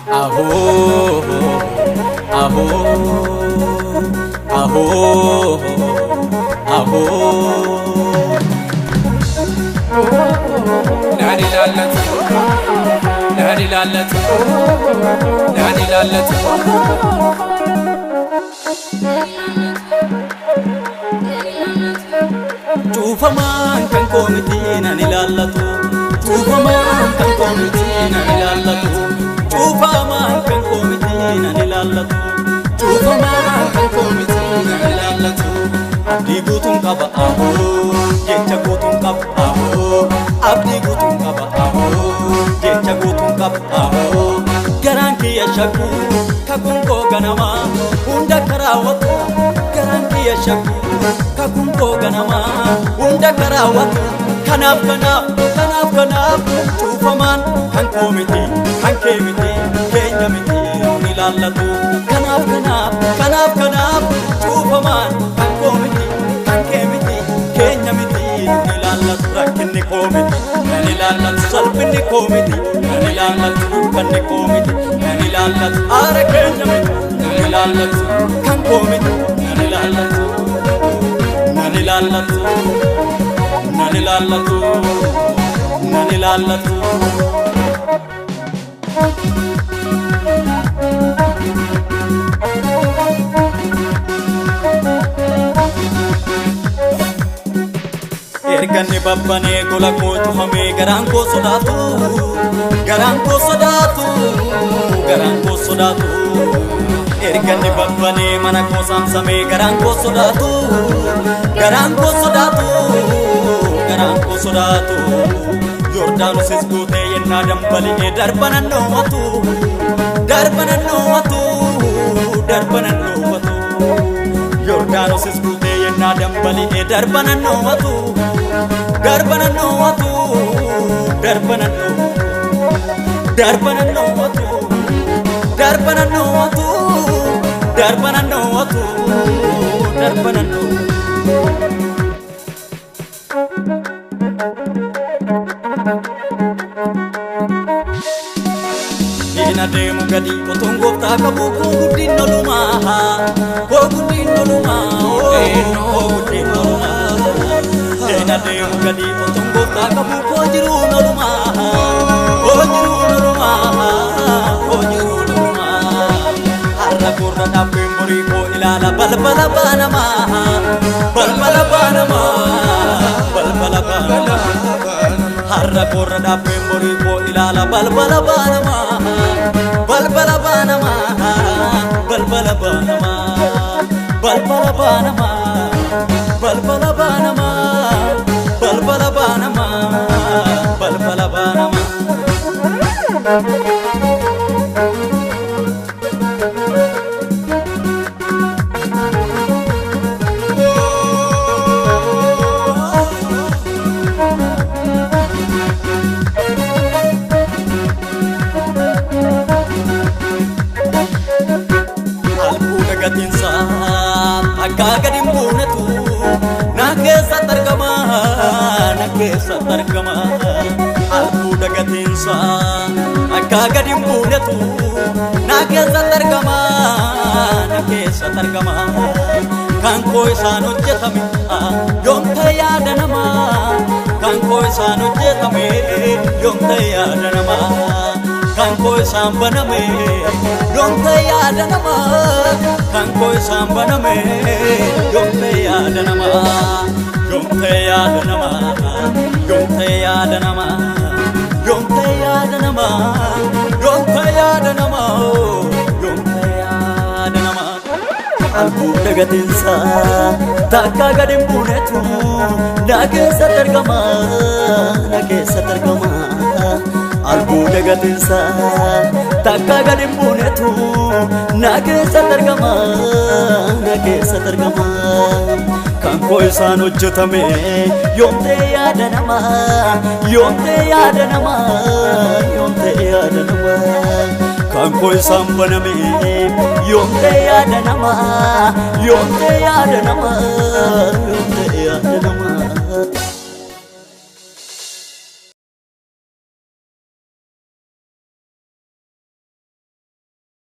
Aho, aho, aho, aho. Nadi lalat, nadi lalat, nadi lalat. Tufaman kan komiti nadi lalatu, tufaman kan komiti nadi lalatu. Tufaman kan komiti nadi lalatu, tufaman kan komiti nadi lalatu. Abdi gutun kaba aho, jecha gutun kaba aho. Abdi gutun kaba aho, jecha gutun kaba aho. Garanti ya shaku, kakungo ganama, unda karawatu. Garanti ya shaku, kakungo ganama, unda karawatu. Kanaf kanaf, kanaf kanaf, tufaman kan komiti, kan kemiti, kenya miti nilalatu. Kanaf kanaf, kanaf kanaf, tufaman kan komiti, kan kemiti, kenya miti nilalatu. Rakini komiti, nilalatu. Salpini komiti, nilalatu. Kanni komiti, nilalatu. Are kenya miti, nilalatu. Kan komiti, nilalatu, nilalatu. Nani lalatu, nani lalatu. Erganni babbane gola kootu hame garaan koo sodaatu, garaan koo sodaatu, garaan koo sodaatu. Erganni babbane mana koo saamsame garaan koo sodaatu, garaan koo sodaatu. Garaan koo sodaatu Yordaanos guutee yennaa dambali'ee darbanan dhoowwatu, darbanan dhoowwatu, darbanan dhoowwatu. Yordaanos guutee yennaa dambali'ee darbanan dhoowwatu, darbanan dhoowwatu, darbanan dhoowwatu, darbanan dhoowwatu, darbanan dhoowwatu, darbanan dhoowwatu, darbanan dhoowwatu. Ina demu gadi otongo taka buku gudin noluma, ko gudin noluma, ko gudin noluma. Ina demu gadi otongo taka buku jiru noluma, ko jiru noluma, ko jiru noluma. Harra kurra dape muri ko ilala balbala banama, balbala banama, balbala banama. Harra kurra dape muri ko ilala balbala banama. Balbala banama, balbala banama, balbala banama, balbala banama, balbala banama, balbala banama. Akka dimbuunatu na keessa targama, na keessa targama. Albuuda gatiinsa akka dimbuunatu na keessa targama, na keessa targama. Kan koo isaan hojjetame yoomta yaada namaa, kan koo isaan hojjetame yoomta yaada namaa. Kan koo isaan baname yoomta yaada namaa, kan koo isaan baname yoomta yaada namaa, yoomta yaada namaa, yoomta yaada namaa, yoomta yaada namaa, yoomta yaada namaa, yoomta yaada namaa. Albuuda gatiinsa takka gadi hin buunetu na keessa argama, na keessa argama. Albuuda gatiinsa takka gadi hin buunetu na keessa argama, na keessa argama. Kan koo isaan hojjetame yoomta yaada namaa, yoomta yaada namaa, yoomta yaada namaa. Kan koo isaan baname yoomta yaada namaa, yoomta yaada namaa,